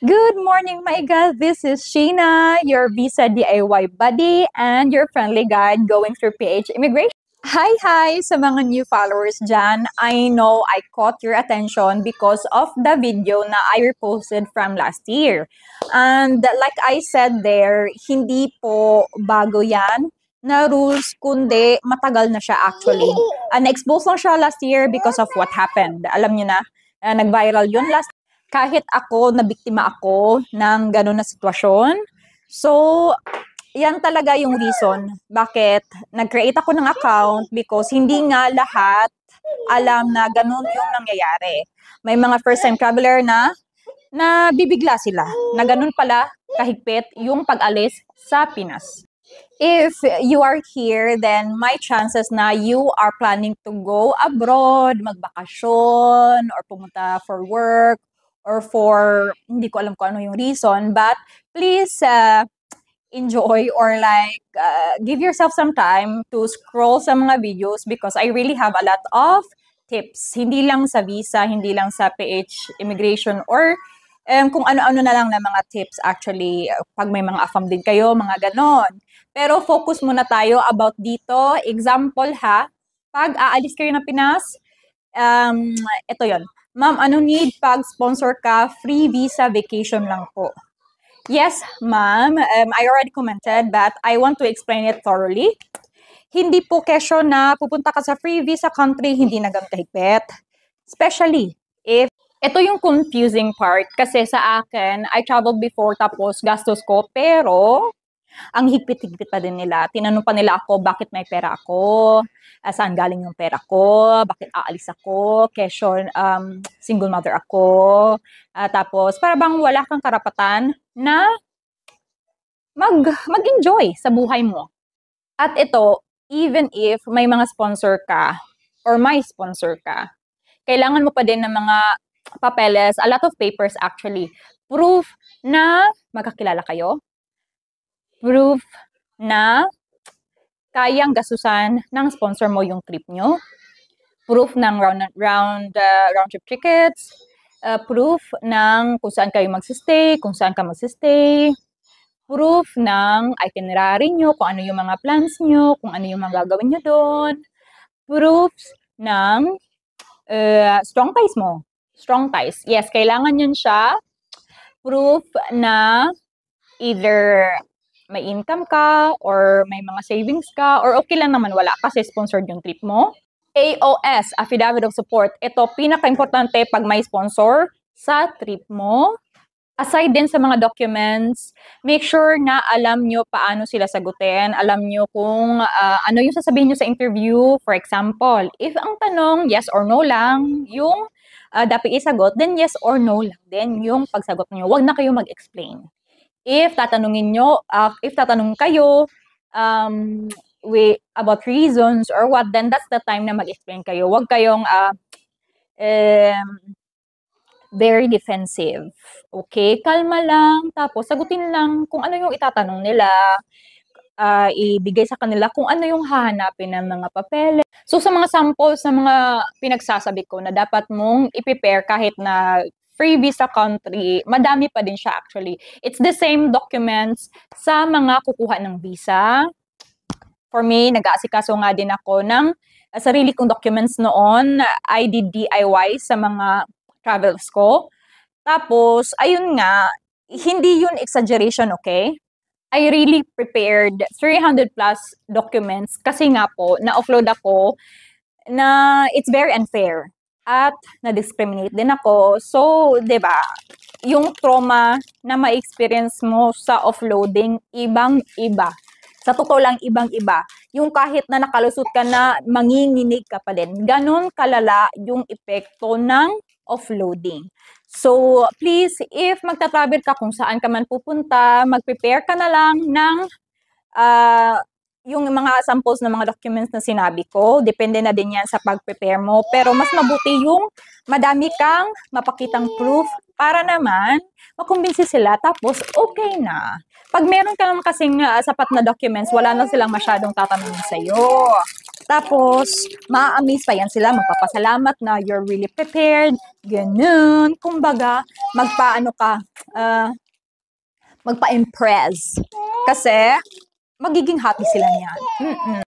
Good morning, my God. This is Sheena, your visa DIY buddy and your friendly guide going through PH Immigration. Hi sa mga new followers dyan. I know I caught your attention because of the video na I reposted from last year. And like I said there, hindi po bago yan na rules, kundi matagal na siya actually. Na-expose lang siya last year because of what happened. Alam nyo na, nag-viral yun last. Kahit ako, nabiktima ako ng gano'n na sitwasyon. So, yan talaga yung reason bakit nag-create ako ng account because hindi nga lahat alam na gano'n yung nangyayari. May mga first-time traveler na bibigla sila na gano'n pala kahigpit yung pag-alis sa Pinas. If you are here, then my chances na you are planning to go abroad, magbakasyon, or pumunta for work, or for, hindi ko alam kung ano yung reason, but please enjoy or give yourself some time to scroll sa mga videos because I really have a lot of tips. Hindi lang sa visa, hindi lang sa PH immigration or kung ano-ano na lang na mga tips actually pag may mga AFAM din kayo, mga ganon. Pero focus muna tayo about dito. Example ha, pag aalis kayo ng Pinas, ito yon. Ma'am, ano need pag sponsor ka? Free visa vacation lang po. Yes, ma'am. I already commented but I want to explain it thoroughly. Hindi po kesyo na pupunta ka sa free visa country, hindi na ganun kahigpit. Especially if ito yung confusing part kasi sa akin, I traveled before tapos gastos ko pero ang higpit-higpit pa din nila. Tinanong pa nila ako bakit may pera ako, saan galing yung pera ko, bakit aalis ako, kesyo single mother ako. Tapos para bang wala kang karapatan na mag-enjoy sa buhay mo. At ito, even if may mga sponsor ka or may sponsor ka, kailangan mo pa din ng mga papeles, a lot of papers actually. Proof na magkakilala kayo. Proof na kayang gastusan ng sponsor mo yung trip nyo. Proof ng round trip tickets. Proof ng kung saan kayo magsistay, kung saan ka magsistay. Proof ng itinerary nyo, kung ano yung mga plans nyo, kung ano yung mga gagawin nyo doon. Proofs ng strong ties mo. Strong ties. Yes, kailangan yun siya. Proof na either may income ka or may mga savings ka or okay lang naman wala kasi sponsored yung trip mo. AOS, Affidavit of Support. Ito, pinaka-importante pag may sponsor sa trip mo. Aside din sa mga documents, make sure na alam nyo paano sila sagutin. Alam nyo kung ano yung sasabihin nyo sa interview. For example, if ang tanong yes or no lang, yung dapat isagot, then yes or no lang din yung pagsagot nyo. Huwag na kayo mag-explain. If tatanungin kayo about reasons or what, then that's the time na mag-explain kayo. Huwag kayong very defensive. Okay? Kalma lang. Tapos, sagutin lang kung ano yung itatanong nila. Ibigay sa kanila kung ano yung hahanapin ng mga papeles. So, sa mga samples na mga pinagsasabi ko na dapat mong i-prepare kahit na free visa country, madami pa din siya actually. It's the same documents sa mga kukuha ng visa. For me, nag-aasikaso nga din ako ng sarili kong documents noon. I did DIY sa mga travels ko. Tapos, ayun nga, hindi yun exaggeration, okay? I really prepared 300 plus documents kasi nga po, na-offload ako na it's very unfair at na-discriminate din ako. So, 'di ba? Yung trauma na ma-experience mo sa offloading, ibang-iba. Sa totoo lang, ibang-iba. Yung kahit na nakalusot ka na, manginginig ka pa din. Ganon kalala yung epekto ng offloading. So, please, if magta-travel ka kung saan ka man pupunta, mag-prepare ka na lang ng yung mga samples ng mga documents na sinabi ko. Depende na din yan sa pag-prepare mo. Pero mas mabuti yung madami kang mapakitang proof para naman makumbinsi sila. Tapos, okay na. Pag meron ka naman kasing sapat na documents, wala na silang masyadong tatanungin sa'yo. Tapos, ma-amaze pa yan sila, magpapasalamat na you're really prepared, ganun. Kumbaga, magpa-impress. Kasi, magiging happy sila niyan.